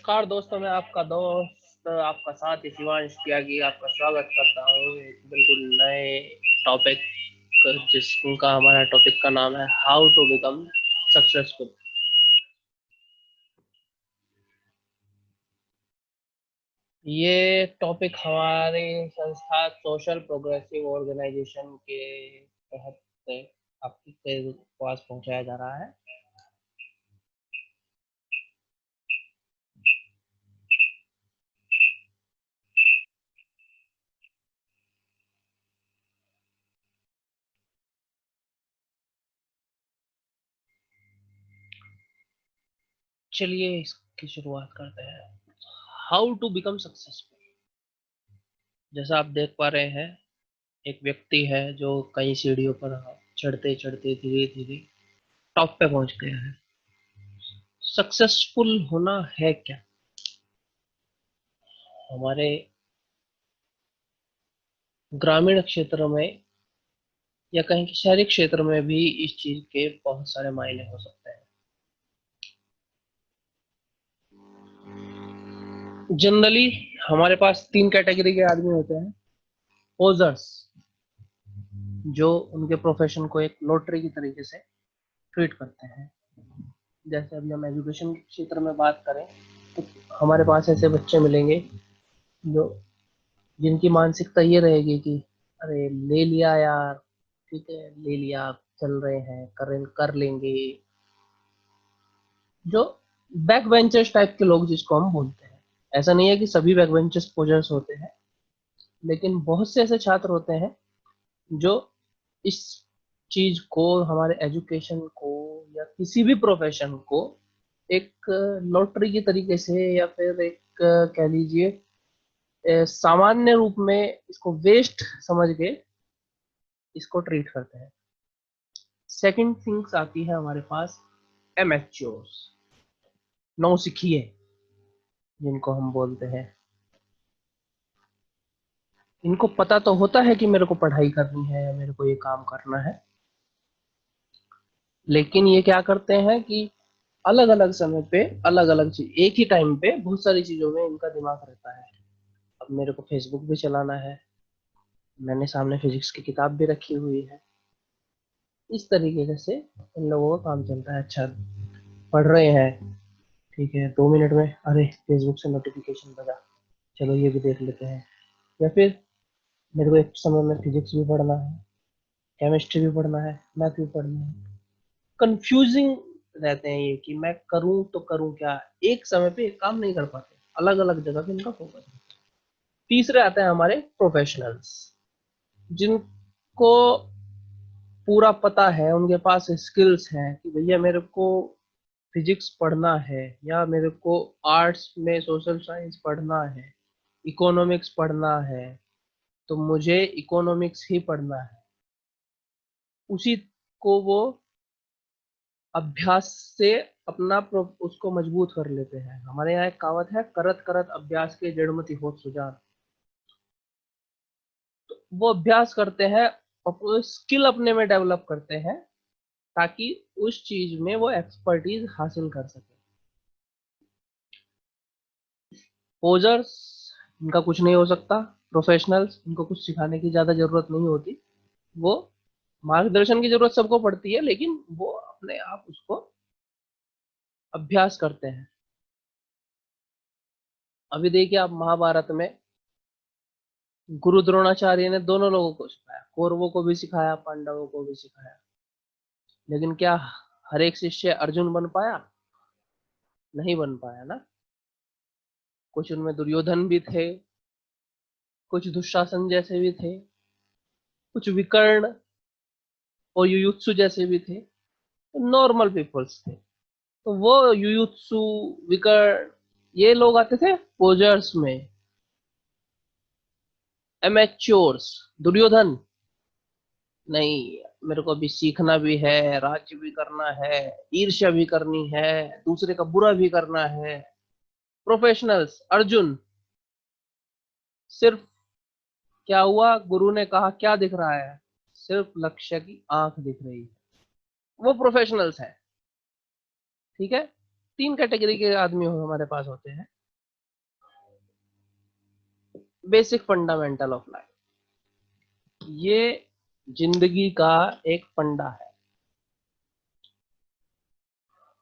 नमस्कार दोस्तों, मैं आपका दोस्त आपका साथी शिवांश त्यागी आपका स्वागत करता हूँ एक बिल्कुल नए टॉपिक जिसका हमारा टॉपिक का नाम है हाउ टू बिकम सक्सेसफुल। ये टॉपिक हमारी संस्था सोशल प्रोग्रेसिव ऑर्गेनाइजेशन के तहत आपके पास पहुंचाया जा रहा है। चलिए इसकी शुरुआत करते हैं। How to become successful. जैसा आप देख पा रहे हैं, एक व्यक्ति है जो कई सीढ़ियों पर चढ़ते चढ़ते धीरे धीरे टॉप पे पहुंच गया है। सक्सेसफुल होना है क्या? हमारे ग्रामीण क्षेत्र में या कहीं शहरी क्षेत्र में भी इस चीज के बहुत सारे मायने हो सकते हैं। जनरली हमारे पास तीन कैटेगरी के आदमी होते हैं। पोजर्स, जो उनके प्रोफेशन को एक लॉटरी की तरीके से ट्रीट करते हैं। जैसे अभी हम एजुकेशन क्षेत्र में बात करें तो हमारे पास ऐसे बच्चे मिलेंगे जो जिनकी मानसिकता ये रहेगी कि अरे ले लिया यार, ठीक है ले लिया, चल रहे हैं, कर लेंगे। जो बैक बेंचर्स टाइप के लोग जिसको हम बोलते हैं। ऐसा नहीं है कि सभी बैक बेंचर्स पोजर्स होते हैं, लेकिन बहुत से ऐसे छात्र होते हैं जो इस चीज को, हमारे एजुकेशन को या किसी भी प्रोफेशन को एक लॉटरी की तरीके से या फिर एक कह लीजिए सामान्य रूप में इसको वेस्ट समझ के इसको ट्रीट करते हैं। सेकंड थिंग्स आती है हमारे पास एमेच्योर्स, नौसिखिए जिनको हम बोलते हैं। इनको पता तो होता है कि मेरे को पढ़ाई करनी है या मेरे को ये काम करना है, लेकिन ये क्या करते हैं कि अलग अलग समय पे अलग अलग चीज, एक ही टाइम पे बहुत सारी चीजों में इनका दिमाग रहता है। अब मेरे को फेसबुक भी चलाना है, मैंने सामने फिजिक्स की किताब भी रखी हुई है। इस तरीके से इन लोगों का काम चलता है। अच्छा, पढ़ रहे हैं, ठीक है 2 मिनट में अरे फेसबुक से नोटिफिकेशन बजा, चलो ये भी देख लेते हैं। या फिर मेरे को एक समय में फिजिक्स भी पढ़ना है, केमिस्ट्री भी पढ़ना है, मैथ भी पढ़ना है। कंफ्यूजिंग रहते हैं ये कि मैं करूं तो करूं क्या, एक समय पे एक काम नहीं कर पाते, अलग अलग जगह पे इनका फोकस है। तीसरे आते हैं हमारे प्रोफेशनल्स, जिनको पूरा पता है, उनके पास स्किल्स हैं कि भैया मेरे को फिजिक्स पढ़ना है या मेरे को आर्ट्स में सोशल साइंस पढ़ना है, इकोनॉमिक्स पढ़ना है, तो मुझे इकोनॉमिक्स ही पढ़ना है। उसी को वो अभ्यास से अपना उसको मजबूत कर लेते हैं। हमारे यहाँ एक कहावत है, करत करत अभ्यास के जड़मति होत सुजान। तो वो अभ्यास करते हैं और स्किल अपने में डेवलप करते हैं ताकि उस चीज में वो एक्सपर्टीज हासिल कर सके। पोजर्स, इनका कुछ नहीं हो सकता। प्रोफेशनल्स, इनको कुछ सिखाने की ज्यादा जरूरत नहीं होती। वो मार्गदर्शन की जरूरत सबको पड़ती है, लेकिन वो अपने आप उसको अभ्यास करते हैं। अभी देखिए आप, महाभारत में गुरु द्रोणाचार्य ने दोनों लोगों को सिखाया, कौरवों को भी सिखाया, पांडवों को भी सिखाया। लेकिन क्या हर एक शिष्य अर्जुन बन पाया? नहीं बन पाया ना। कुछ उनमें दुर्योधन भी थे, कुछ दुशासन जैसे भी थे, कुछ विकर्ण और युयुत्सु जैसे भी थे, तो नॉर्मल पीपल्स थे। तो वो युयुत्सु, विकर्ण, ये लोग आते थे पोजर्स में। एमेच्योर्स, दुर्योधन, नहीं मेरे को अभी सीखना भी है, राज्य भी करना है, ईर्ष्या भी करनी है, दूसरे का बुरा भी करना है। प्रोफेशनल्स, अर्जुन, सिर्फ क्या हुआ, गुरु ने कहा क्या दिख रहा है, सिर्फ लक्ष्य की आंख दिख रही है। वो प्रोफेशनल्स है, ठीक है। तीन कैटेगरी के आदमी हमारे पास होते हैं। बेसिक फंडामेंटल ऑफ लाइफ, ये जिंदगी का एक फंडा है।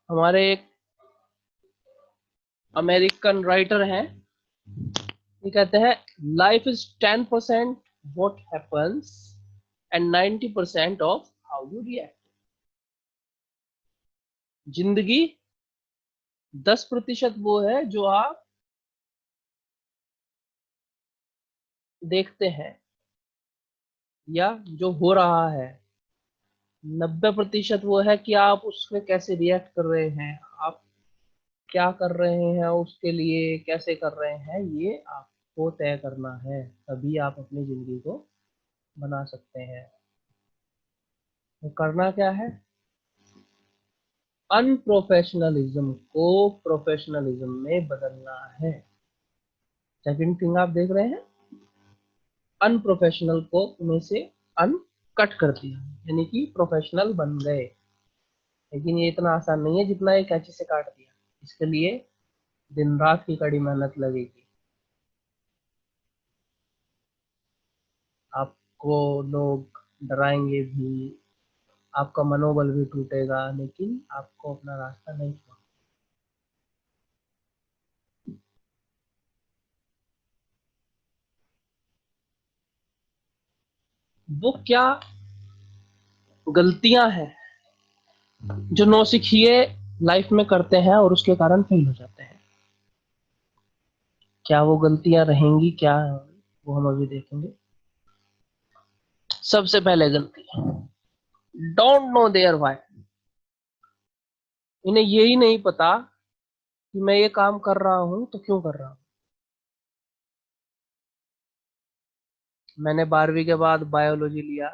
हमारे एक अमेरिकन राइटर हैं, ये कहते हैं life is 10% what happens and 90% of how you react. जिंदगी 10% वो है जो आप देखते हैं या जो हो रहा है, 90% वो है कि आप उसमें कैसे रिएक्ट कर रहे हैं, आप क्या कर रहे हैं, उसके लिए कैसे कर रहे हैं, ये आपको तय करना है। तभी आप अपनी जिंदगी को बना सकते हैं। तो करना क्या है, अनप्रोफेशनलिज्म को प्रोफेशनलिज्म में बदलना है। सेकंड थिंग आप देख रहे हैं, अनप्रोफेशनल को में से अन कट कर दिया, यानी कि प्रोफेशनल बन गए। लेकिन ये इतना आसान नहीं है जितना एक कैंची से काट दिया। इसके लिए दिन रात की कड़ी मेहनत लगेगी। आपको लोग डराएंगे भी, आपका मनोबल भी टूटेगा, लेकिन आपको अपना रास्ता नहीं छोड़ना। वो क्या गलतियां हैं जो नौसिखिए लाइफ में करते हैं और उसके कारण फेल हो जाते हैं, क्या वो गलतियां रहेंगी, क्या वो हम अभी देखेंगे। सबसे पहले गलती, डोंट नो देयर व्हाई। इन्हें यही नहीं पता कि मैं ये काम कर रहा हूं तो क्यों कर रहा हूं। मैंने 12वीं के बाद बायोलॉजी लिया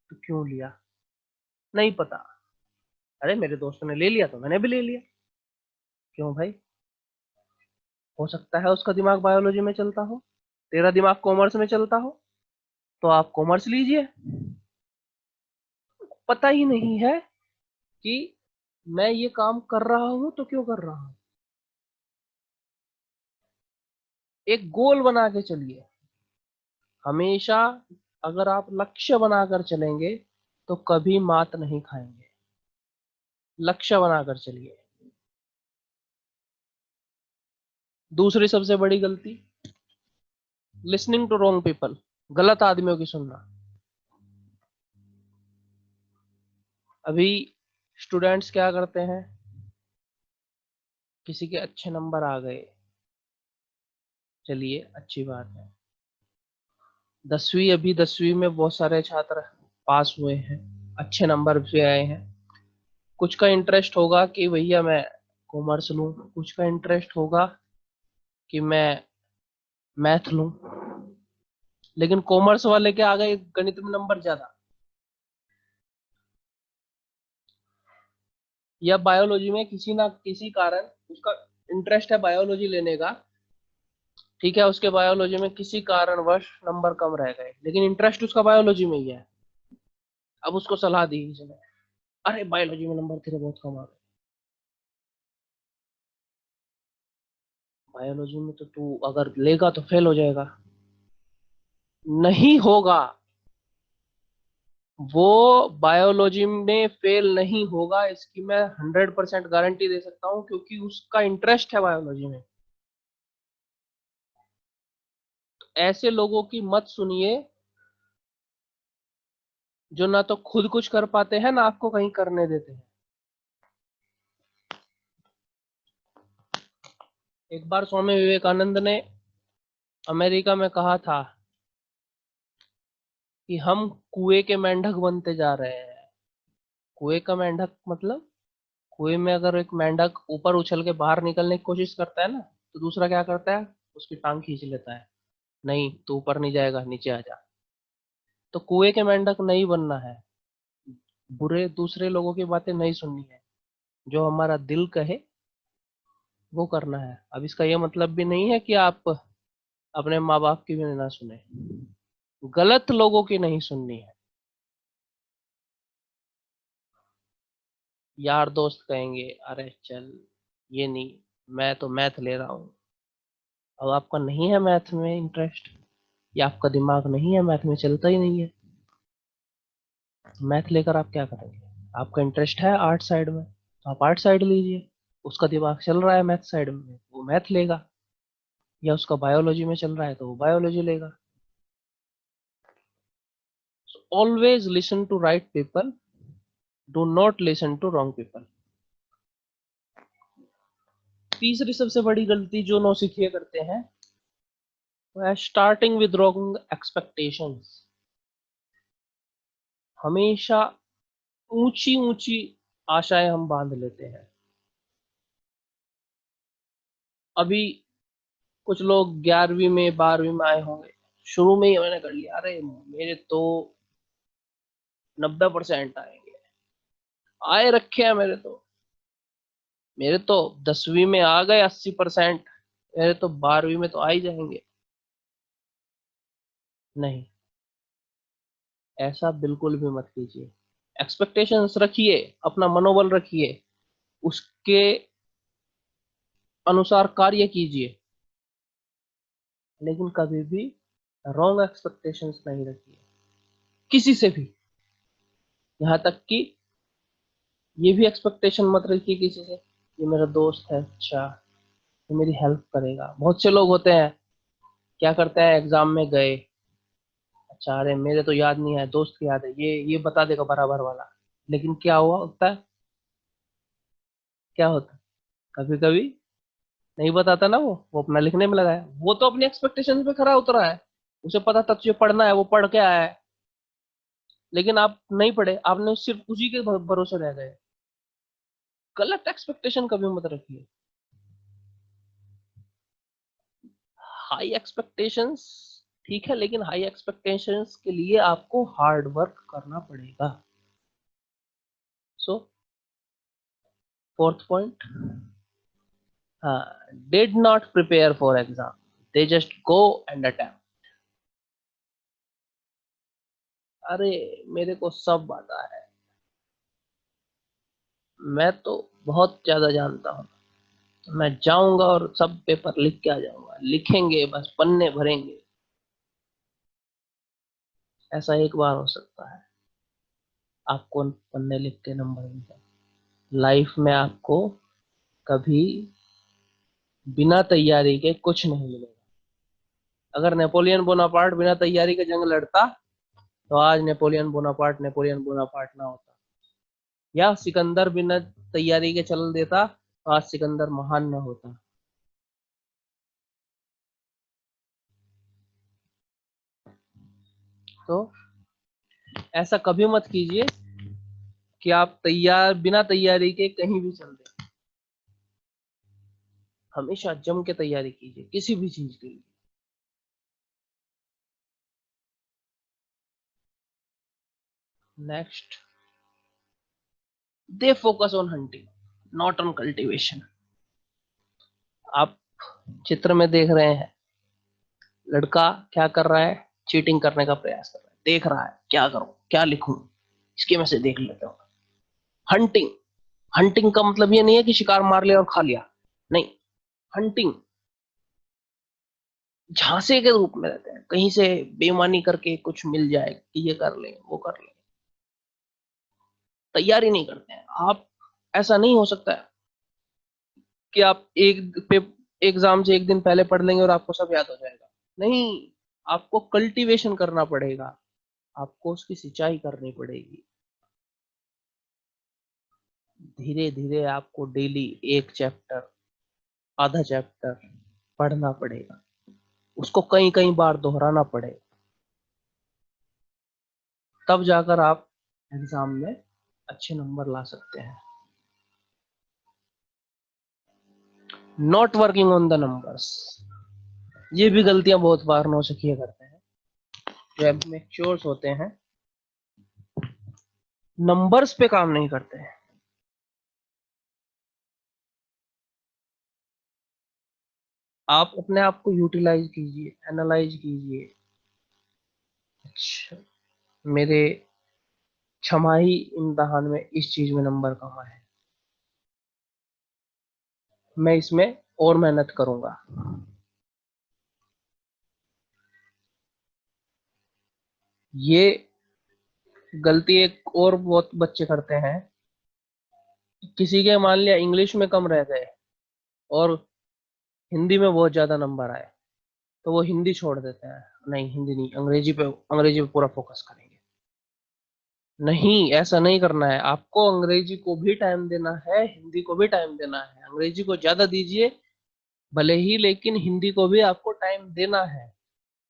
तो क्यों लिया, नहीं पता। अरे मेरे दोस्तों ने ले लिया तो मैंने भी ले लिया। क्यों भाई, हो सकता है उसका दिमाग बायोलॉजी में चलता हो, तेरा दिमाग कॉमर्स में चलता हो, तो आप कॉमर्स लीजिए। पता ही नहीं है कि मैं ये काम कर रहा हूं तो क्यों कर रहा हूं। एक गोल बना के चलिए हमेशा। अगर आप लक्ष्य बनाकर चलेंगे तो कभी मात नहीं खाएंगे। लक्ष्य बनाकर चलिए। दूसरी सबसे बड़ी गलती, लिसनिंग टू रॉन्ग पीपल, गलत आदमियों की सुनना। अभी स्टूडेंट्स क्या करते हैं, किसी के अच्छे नंबर आ गए, चलिए अच्छी बात है। 10वीं में बहुत सारे छात्र पास हुए हैं, अच्छे नंबर भी आए हैं। कुछ का इंटरेस्ट होगा कि भैया मैं कॉमर्स लूं, कुछ का इंटरेस्ट होगा कि मैं मैथ लूं। लेकिन कॉमर्स वाले के आ गए गणित में नंबर ज्यादा, या बायोलॉजी में किसी ना किसी कारण उसका इंटरेस्ट है बायोलॉजी लेने का, ठीक है, उसके बायोलॉजी में किसी कारणवश नंबर कम रह गए, लेकिन इंटरेस्ट उसका बायोलॉजी में ही है। अब उसको सलाह दी किसी ने, अरे बायोलॉजी में नंबर तेरे बहुत कम आ गए, बायोलॉजी में तो तू अगर लेगा तो फेल हो जाएगा। नहीं होगा, वो बायोलॉजी में फेल नहीं होगा, इसकी मैं 100% गारंटी दे सकता हूँ, क्योंकि उसका इंटरेस्ट है बायोलॉजी में। ऐसे लोगों की मत सुनिए जो ना तो खुद कुछ कर पाते हैं ना आपको कहीं करने देते हैं। एक बार स्वामी विवेकानंद ने अमेरिका में कहा था कि हम कुएं के मेंढक बनते जा रहे हैं। कुएं का मेंढक मतलब, कुएं में अगर एक मेंढक ऊपर उछल के बाहर निकलने की कोशिश करता है ना, तो दूसरा क्या करता है, उसकी टांग खींच लेता है, नहीं तू ऊपर नहीं जाएगा, नीचे आ जा। तो कुएं के मेंढक नहीं बनना है, बुरे दूसरे लोगों की बातें नहीं सुननी है, जो हमारा दिल कहे वो करना है। अब इसका ये मतलब भी नहीं है कि आप अपने माँ बाप की भी ना सुने, गलत लोगों की नहीं सुननी है। यार दोस्त कहेंगे अरे चल, ये नहीं, मैं तो मैथ ले रहा हूँ। अब आपका नहीं है मैथ में इंटरेस्ट, या आपका दिमाग नहीं है मैथ में, चलता ही नहीं है, मैथ लेकर आप क्या करेंगे? आपका इंटरेस्ट है आर्ट साइड में, तो आप आर्ट साइड लीजिए। उसका दिमाग चल रहा है मैथ साइड में, वो मैथ लेगा। या उसका बायोलॉजी में चल रहा है तो वो बायोलॉजी लेगा। Always listen to right people, do not listen to wrong people. तीसरी सबसे बड़ी गलती जो नौसिखिए करते हैं वो है स्टार्टिंग विद रॉन्ग एक्सपेक्टेशंस। हमेशा ऊंची ऊंची आशाएं हम बांध लेते हैं। अभी कुछ लोग 11वीं में 12वीं में आए होंगे, शुरू में ही मैंने कर लिया, अरे मेरे तो 90% आएंगे, आए रखे हैं मेरे तो 10वीं में आ गए 80%, मेरे तो 12वीं में तो आ ही जाएंगे। नहीं, ऐसा बिल्कुल भी मत कीजिए। एक्सपेक्टेशंस रखिए, अपना मनोबल रखिए, उसके अनुसार कार्य कीजिए, लेकिन कभी भी रॉन्ग एक्सपेक्टेशंस नहीं रखिए किसी से भी। यहाँ तक कि ये भी एक्सपेक्टेशन मत रखिए किसी से, ये मेरा दोस्त है, अच्छा ये मेरी हेल्प करेगा। बहुत से लोग होते हैं, क्या करते हैं, एग्जाम में गए, अच्छा अरे मेरे तो याद नहीं है, दोस्त की याद है, ये बता देगा बराबर वाला। लेकिन क्या हुआ होता है, क्या होता है, कभी कभी नहीं बताता ना, वो अपना लिखने में लगा है, वो तो अपनी एक्सपेक्टेशन पे खरा उतरा है, उसे पता था तुझे पढ़ना है, वो पढ़ के आया है। लेकिन आप नहीं पढ़े, आपने सिर्फ उसी के भरोसे रह गए। गलत एक्सपेक्टेशन कभी मत रखिए। हाई एक्सपेक्टेशंस ठीक है, लेकिन हाई एक्सपेक्टेशंस के लिए आपको हार्ड वर्क करना पड़ेगा। सो फोर्थ पॉइंट, हाँ, did not prepare for exam, they just go and attempt. अरे मेरे को सब आता है, मैं तो बहुत ज्यादा जानता हूँ, तो मैं जाऊंगा और सब पेपर लिख के आ जाऊंगा, लिखेंगे बस, पन्ने भरेंगे। ऐसा एक बार हो सकता है, आपको पन्ने लिख के नंबर मिल जाए। लाइफ में आपको कभी बिना तैयारी के कुछ नहीं मिलेगा। अगर नेपोलियन बोनापार्ट बिना तैयारी के जंग लड़ता, तो आज नेपोलियन बोनापार्ट ना होता। या सिकंदर बिना तैयारी के चल देता, तो आज सिकंदर महान न होता। तो ऐसा कभी मत कीजिए कि आप बिना तैयारी के कहीं भी चल दें। हमेशा जम के तैयारी कीजिए किसी भी चीज के लिए। Next, they focus on hunting, not on cultivation. आप चित्र में देख रहे हैं, लड़का क्या कर रहा है, चीटिंग करने का प्रयास कर रहा है, देख रहा है क्या करूं, क्या लिखूं, इसके में से देख लेता हूं। हंटिंग, हंटिंग का मतलब ये नहीं है कि शिकार मार लिया और खा लिया, नहीं। हंटिंग झांसे के रूप में रहते हैं, कहीं से बेईमानी करके कुछ मिल जाए कि ये कर लें वो कर लें, तैयारी नहीं करते हैं आप। ऐसा नहीं हो सकता है कि आप एग्जाम से एक दिन पहले पढ़ लेंगे और आपको सब याद हो जाएगा। नहीं, आपको कल्टीवेशन करना पड़ेगा, आपको उसकी सिंचाई करनी पड़ेगी। धीरे धीरे आपको डेली एक चैप्टर, आधा चैप्टर पढ़ना पड़ेगा, उसको कई कई बार दोहराना पड़ेगा, तब जाकर आप एग्जाम में अच्छे नंबर ला सकते हैं। Not working on the numbers, ये भी गलतियां बहुत बार नौसिखिए करते हैं। जो मैच्योर्स होते हैं, नंबर्स पे काम नहीं करते हैं। आप अपने आप को यूटिलाइज कीजिए, एनालाइज कीजिए। अच्छा, मेरे छमाही इम्तहान में इस चीज में नंबर कम आए, मैं इसमें और मेहनत करूंगा। ये गलती एक और बहुत बच्चे करते हैं, किसी के मान लिया इंग्लिश में कम रह गए और हिंदी में बहुत ज्यादा नंबर आए, तो वो हिंदी छोड़ देते हैं, नहीं हिंदी नहीं, अंग्रेजी पे पूरा फोकस करेंगे। नहीं, ऐसा नहीं करना है, आपको अंग्रेजी को भी टाइम देना है, हिंदी को भी टाइम देना है, अंग्रेजी को ज्यादा दीजिए भले ही, लेकिन हिंदी को भी आपको टाइम देना है।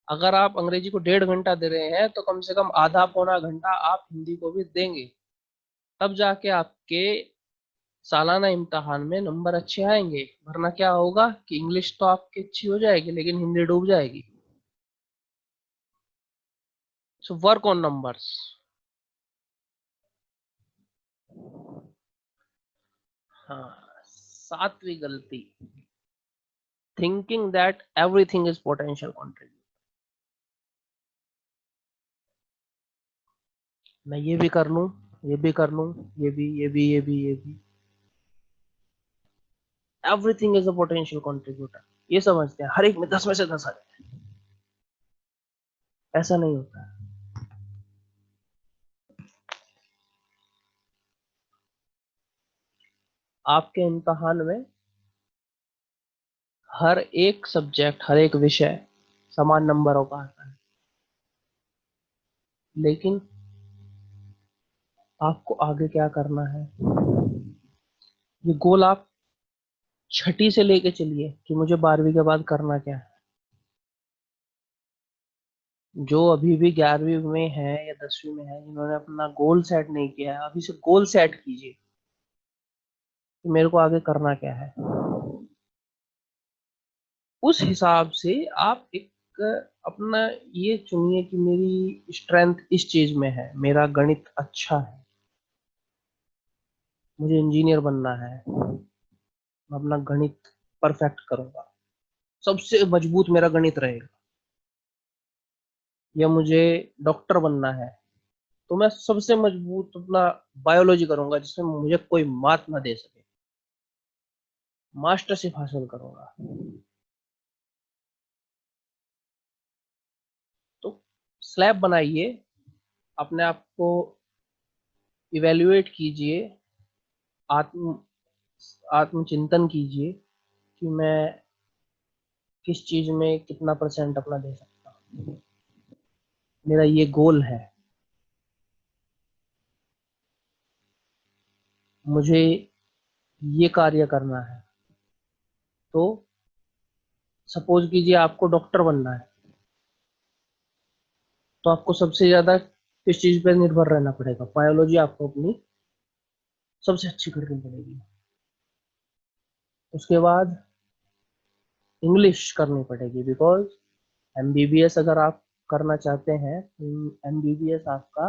अगर आप अंग्रेजी को 1.5 घंटा दे रहे हैं तो कम से कम आधा पौना घंटा आप हिंदी को भी देंगे, तब जाके आपके सालाना इम्तिहान में नंबर अच्छे आएंगे। वरना क्या होगा कि इंग्लिश तो आपकी अच्छी हो जाएगी लेकिन हिंदी डूब जाएगी। So work on numbers. हाँ, सातवीं गलती, thinking that everything is potential contribute. मैं ये भी कर लूं, ये भी कर लूं, ये भी, everything is a potential contributor, ये समझते हैं हर एक में 10 में से 10 आ जाए। ऐसा नहीं होता है। आपके इम्तहान में हर एक सब्जेक्ट, हर एक विषय समान नंबरों का आता है, लेकिन आपको आगे क्या करना है, ये गोल आप छठी से लेके चलिए कि मुझे 12वीं के बाद करना क्या है। जो अभी भी 11वीं में है या 10वीं में है, जिन्होंने अपना गोल सेट नहीं किया है, अभी से गोल सेट कीजिए कि मेरे को आगे करना क्या है। उस हिसाब से आप एक अपना ये चुनिए कि मेरी स्ट्रेंथ इस चीज में है, मेरा गणित अच्छा है, मुझे इंजीनियर बनना है, मैं अपना गणित परफेक्ट करूंगा, सबसे मजबूत मेरा गणित रहेगा। या मुझे डॉक्टर बनना है, तो मैं सबसे मजबूत अपना बायोलॉजी करूंगा जिसमें मुझे कोई मात ना दे सके, मास्टरशिप हासिल करूंगा। तो स्लैब बनाइए, अपने आप को इवेल्युएट कीजिए, आत्म आत्मचिंतन कीजिए कि मैं किस चीज में कितना परसेंट अपना दे सकता हूँ, मेरा ये गोल है, मुझे ये कार्य करना है। तो सपोज कीजिए आपको डॉक्टर बनना है, तो आपको सबसे ज्यादा किस चीज पर निर्भर रहना पड़ेगा, बायोलॉजी आपको अपनी सबसे अच्छी करनी पड़ेगी। उसके बाद इंग्लिश करनी पड़ेगी, बिकॉज एमबीबीएस अगर आप करना चाहते हैं तो एमबीबीएस आपका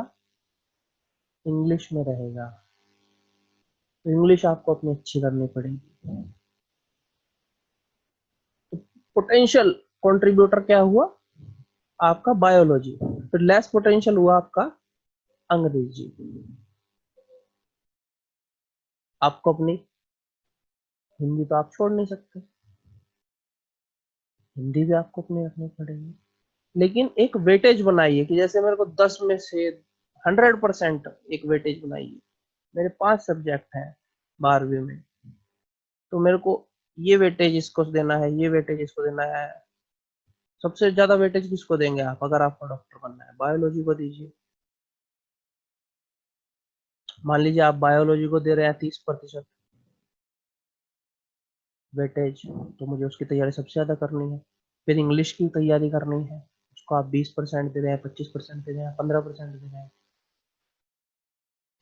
इंग्लिश में रहेगा, तो इंग्लिश आपको अपनी अच्छी करनी पड़ेगी। तो पोटेंशियल कंट्रीब्यूटर क्या हुआ आपका, बायोलॉजी। फिर लेस पोटेंशियल हुआ आपका अंग्रेजी। आपको अपनी हिंदी तो आप छोड़ नहीं सकते, हिंदी भी आपको अपनी रखनी पड़ेगी, लेकिन एक वेटेज बनाइए कि जैसे मेरे को 10 में से 100% एक वेटेज बनाइए। मेरे 5 सब्जेक्ट हैं 12वीं में, तो मेरे को ये वेटेज इसको देना है, ये वेटेज इसको देना है। सबसे ज्यादा वेटेज किसको देंगे आप, अगर आपको डॉक्टर बनना है बायोलॉजी को दीजिए। मान लीजिए आप बायोलॉजी को दे रहे हैं 30% वेटेज, तो मुझे उसकी तैयारी सबसे ज्यादा करनी है। फिर इंग्लिश की तैयारी करनी है, उसको आप 20% दे रहे हैं, 25% दे रहे हैं, 15% दे रहे हैं।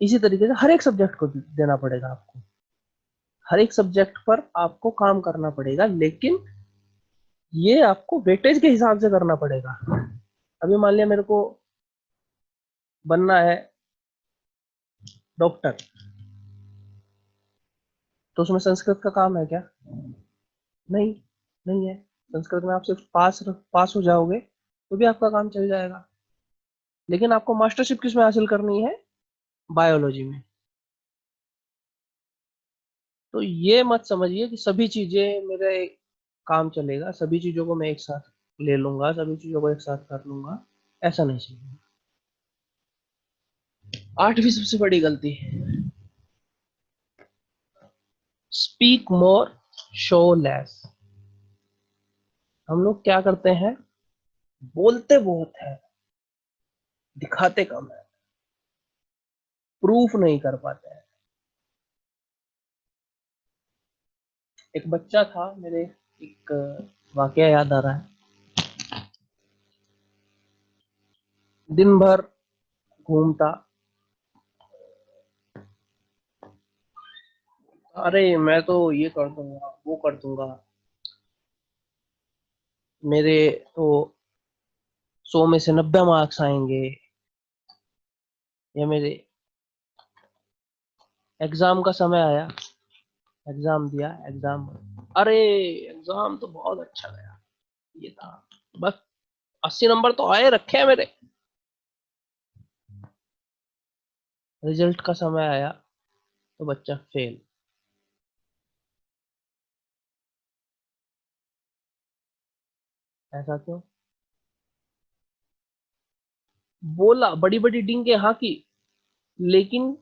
इसी तरीके से हर एक सब्जेक्ट को देना पड़ेगा आपको, हर एक सब्जेक्ट पर आपको काम करना पड़ेगा, लेकिन ये आपको वेटेज के हिसाब से करना पड़ेगा। अभी मान लिया मेरे को बनना है डॉक्टर, तो उसमें संस्कृत का काम है क्या, नहीं, नहीं है। संस्कृत में आप सिर्फ पास पास हो जाओगे तो भी आपका काम चल जाएगा, लेकिन आपको मास्टरशिप किस में हासिल करनी है, बायोलॉजी में। तो ये मत समझिए कि सभी चीजें मेरे काम चलेगा, सभी चीजों को मैं एक साथ ले लूंगा, सभी चीजों को एक साथ कर लूंगा, ऐसा नहीं चाहिए। 8वीं सबसे बड़ी गलती, स्पीक मोर शो लेस। हम लोग क्या करते हैं, बोलते बहुत है, दिखाते कम है, प्रूफ नहीं कर पाते हैं। एक बच्चा था मेरे, एक वाकया याद आ रहा है। दिन भर घूमता, अरे मैं तो ये कर दूंगा, वो कर दूंगा, मेरे तो 100 में से 90 मार्क्स आएंगे, या मेरे एग्जाम का समय आया, एग्जाम दिया, एग्जाम, अरे एग्जाम तो बहुत अच्छा गया, ये था, बस 80 नंबर तो आए रखे हैं मेरे। रिजल्ट का समय आया तो बच्चा फेल। ऐसा क्यों? बोला, बड़ी बड़ी डींगे हाँकी, लेकिन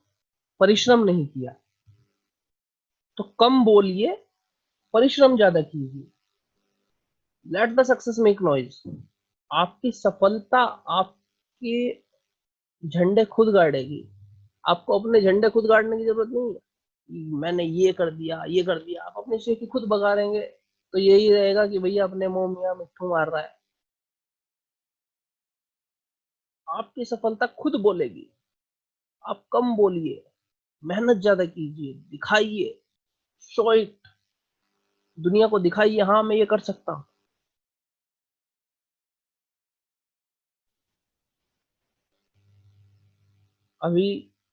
परिश्रम नहीं किया। तो कम बोलिए, परिश्रम ज्यादा कीजिए। Let the success make noise. आपकी सफलता आपके झंडे खुद गाड़ेगी। आपको अपने झंडे खुद गाड़ने की जरूरत नहीं है कि मैंने ये कर दिया, ये कर दिया। आप अपने सिर की खुद बगाड़ेंगे तो यही रहेगा कि भैया अपने मुंह मियां मिट्ठू मार रहा है। आपकी सफलता खुद बोलेगी। आप कम बोलिए, मेहनत ज्यादा कीजिए, दिखाइए, शो इट, दुनिया को दिखाइए, हाँ मैं ये कर सकता हूँ। अभी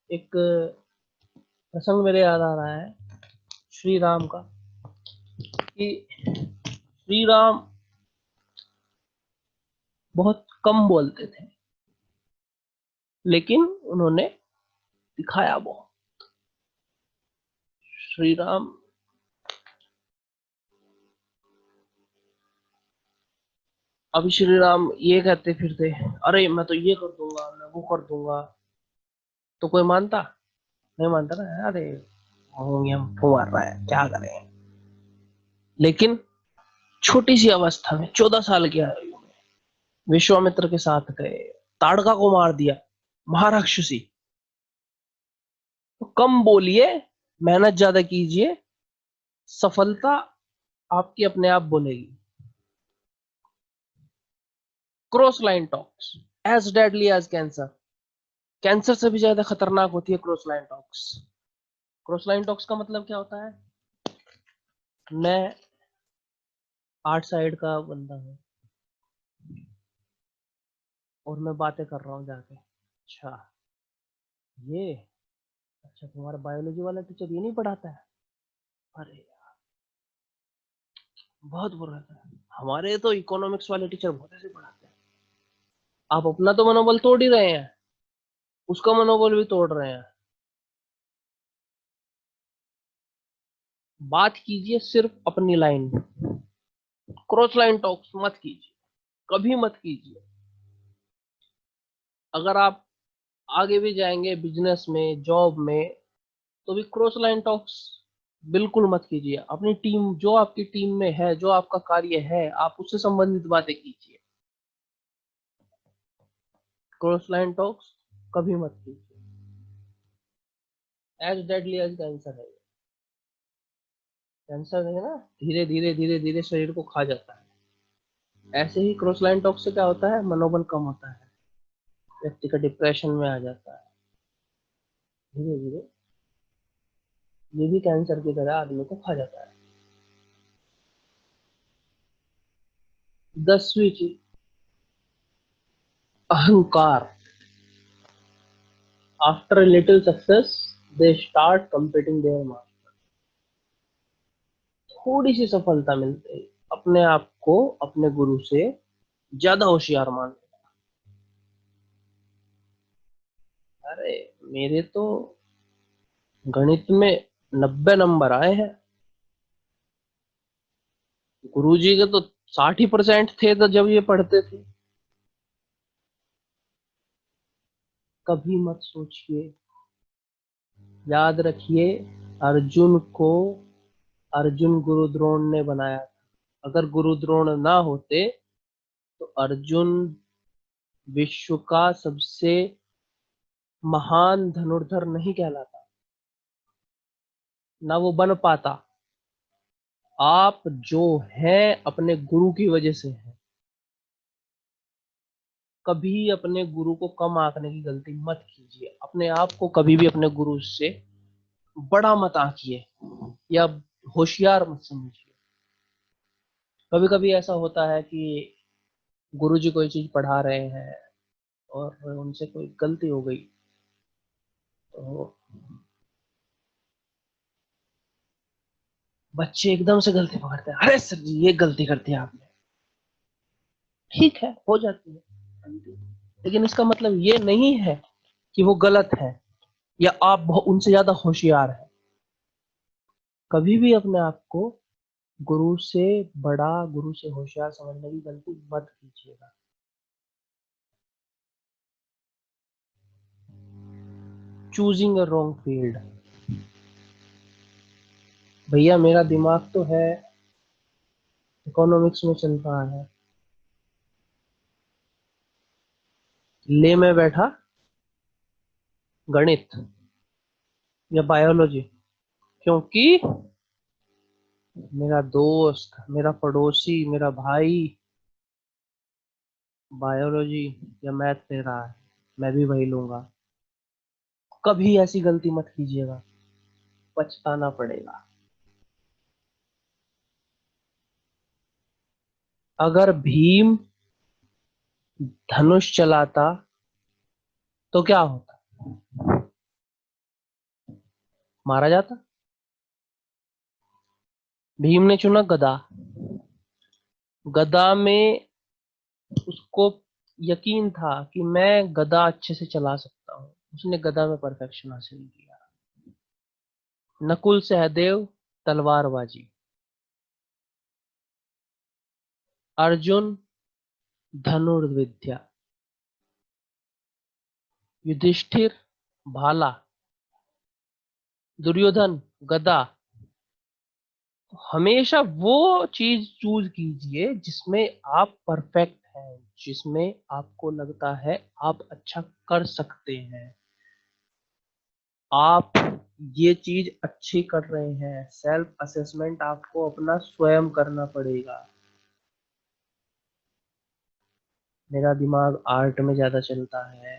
एक प्रसंग मेरे याद आ रहा है श्री राम का, कि श्री राम बहुत कम बोलते थे, लेकिन उन्होंने दिखाया बहुत। श्री राम अभी श्री राम ये कहते फिरते, अरे मैं तो ये कर दूंगा, मैं वो कर दूंगा, तो कोई मानता? नहीं मानता ना, अरे होंगे हम मार रहा है, क्या करें। लेकिन छोटी सी अवस्था में, 14 साल की आयु में, विश्वामित्र के साथ गए, ताड़का को मार दिया, महाराक्षसी। तो कम बोलिए, मेहनत ज्यादा कीजिए, सफलता आपकी अपने आप बोलेगी। Cross line talks as deadly as cancer. Cancer से भी ज्यादा खतरनाक होती है cross line talks. Cross line talks का मतलब क्या होता है? मैं 8 साइड का बंदा हूँ और मैं बातें कर रहा हूँ जाके, अच्छा ये, अच्छा तुम्हारा बायोलॉजी वाला टीचर ये नहीं पढ़ाता है, अरे बहुत बुरा था, हमारे तो इकोनॉमिक्स वाले टीचर बहुत ऐसे पढ़ाते हैं। आप अपना तो मनोबल तोड़ ही रहे हैं, उसका मनोबल भी तोड़ रहे हैं। बात कीजिए सिर्फ अपनी लाइन में, क्रॉस लाइन टॉक्स मत कीजिए, कभी मत कीजिए। अगर आप आगे भी जाएंगे बिजनेस में, जॉब में, तो भी क्रॉस लाइन टॉक्स बिल्कुल मत कीजिए। अपनी टीम, जो आपकी टीम में है, जो आपका कार्य है, आप उससे संबंधित बातें कीजिए। क्रॉस लाइन टॉक्स कभी मत कीजिए। एज डेडली एज कैंसर है। कैंसर है ना, धीरे धीरे धीरे धीरे शरीर को खा जाता है। ऐसे ही क्रॉस लाइन टॉक्स से क्या होता है, मनोबल कम होता है, व्यक्ति का डिप्रेशन में आ जाता है धीरे धीरे। ये भी कैंसर की तरह आदमी को खा जाता है। 10वीं चीज, अहंकार। After a little success they start competing their marks। थोड़ी सी सफलता मिलते ही अपने आप को अपने गुरु से ज्यादा होशियार मान लेते। अरे मेरे तो गणित में 90 नंबर आए हैं। गुरुजी के तो 60% थे तो जब ये पढ़ते थे। कभी मत सोचिए, याद रखिए, अर्जुन को अर्जुन गुरु द्रोण ने बनाया था। अगर गुरु द्रोण ना होते तो अर्जुन विश्व का सबसे महान धनुर्धर नहीं कहलाता, ना वो बन पाता। आप जो हैं अपने गुरु की वजह से हैं। कभी अपने गुरु को कम आंकने की गलती मत कीजिए। अपने आप को कभी भी अपने गुरु से बड़ा मत आंकिए या होशियार मत समझिए। कभी कभी ऐसा होता है कि गुरु जी कोई चीज पढ़ा रहे हैं और उनसे कोई गलती हो गई, तो बच्चे एकदम से गलती पकड़ते हैं, अरे सर जी ये गलती कर दी आपने। ठीक है, हो जाती है गलती, लेकिन इसका मतलब ये नहीं है कि वो गलत है या आप उनसे ज्यादा होशियार है। कभी भी अपने आप को गुरु से बड़ा, गुरु से होशियार समझने की गलती मत कीजिएगा। Choosing a wrong field. भैया मेरा दिमाग तो है इकोनॉमिक्स में चल रहा है, ले में बैठा गणित या बायोलॉजी, क्योंकि मेरा दोस्त, मेरा पड़ोसी, मेरा भाई बायोलॉजी या मैथ ले रहा है, मैं भी वही लूंगा। कभी ऐसी गलती मत कीजिएगा, पछताना पड़ेगा। अगर भीम धनुष चलाता तो क्या होता? मारा जाता। भीम ने चुना गदा। गदा में उसको यकीन था कि मैं गदा अच्छे से चला सकता हूँ, उसने गदा में परफेक्शन हासिल किया। नकुल सहदेव तलवारबाजी, अर्जुन धनुर्विद्या, युधिष्ठिर भाला, दुर्योधन गदा। हमेशा वो चीज चूज कीजिए जिसमें आप परफेक्ट हैं, जिसमें आपको लगता है आप अच्छा कर सकते हैं, आप ये चीज अच्छी कर रहे हैं। सेल्फ असेसमेंट आपको अपना स्वयं करना पड़ेगा। मेरा दिमाग आर्ट में ज्यादा चलता है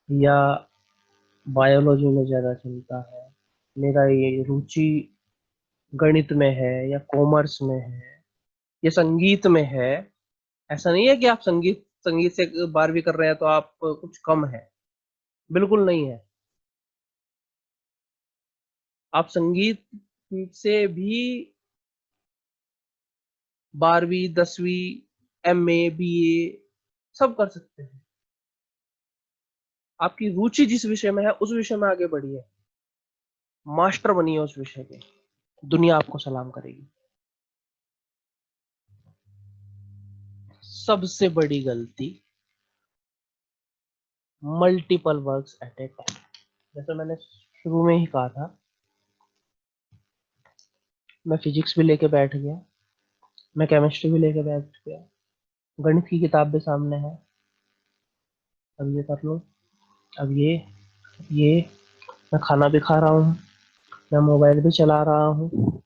या बायोलॉजी में ज्यादा चलता है, मेरा ये रुचि गणित में है या कॉमर्स में है या संगीत में है। ऐसा नहीं है कि आप संगीत संगीत से 12वीं कर रहे हैं तो आप कुछ कम है, बिल्कुल नहीं है। आप संगीत से भी 12वीं 10वीं MA BA सब कर सकते हैं। आपकी रुचि जिस विषय में है उस विषय में आगे बढ़िए, मास्टर बनिए उस विषय के, दुनिया आपको सलाम करेगी। सबसे बड़ी गलती, multiple works at A time. जैसे मैंने शुरू में ही कहा था, मैं फिजिक्स भी लेके बैठ गया, मैं केमिस्ट्री भी लेके बैठ गया, गणित की किताब भी सामने है, अब ये कर लो, अब ये मैं खाना भी खा रहा हूँ, मैं मोबाइल भी चला रहा हूँ,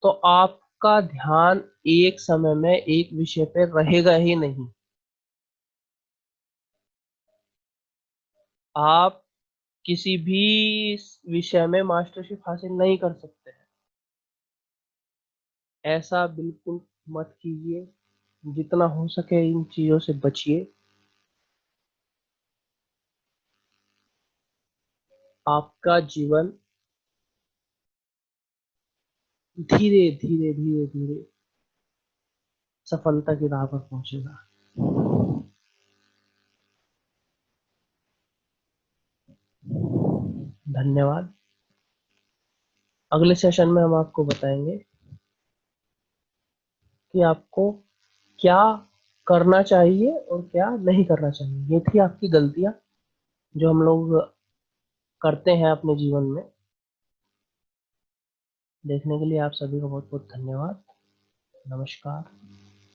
तो आपका ध्यान एक समय में एक विषय पे रहेगा ही नहीं। आप किसी भी विषय में मास्टरशिप हासिल नहीं कर सकते हैं। ऐसा बिल्कुल मत कीजिए। जितना हो सके इन चीजों से बचिए। आपका जीवन धीरे धीरे धीरे धीरे सफलता की राह पर पहुंचेगा। धन्यवाद। अगले सेशन में हम आपको बताएंगे कि आपको क्या करना चाहिए और क्या नहीं करना चाहिए। ये थी आपकी गलतियां जो हम लोग करते हैं अपने जीवन में। देखने के लिए आप सभी का बहुत बहुत धन्यवाद। नमस्कार।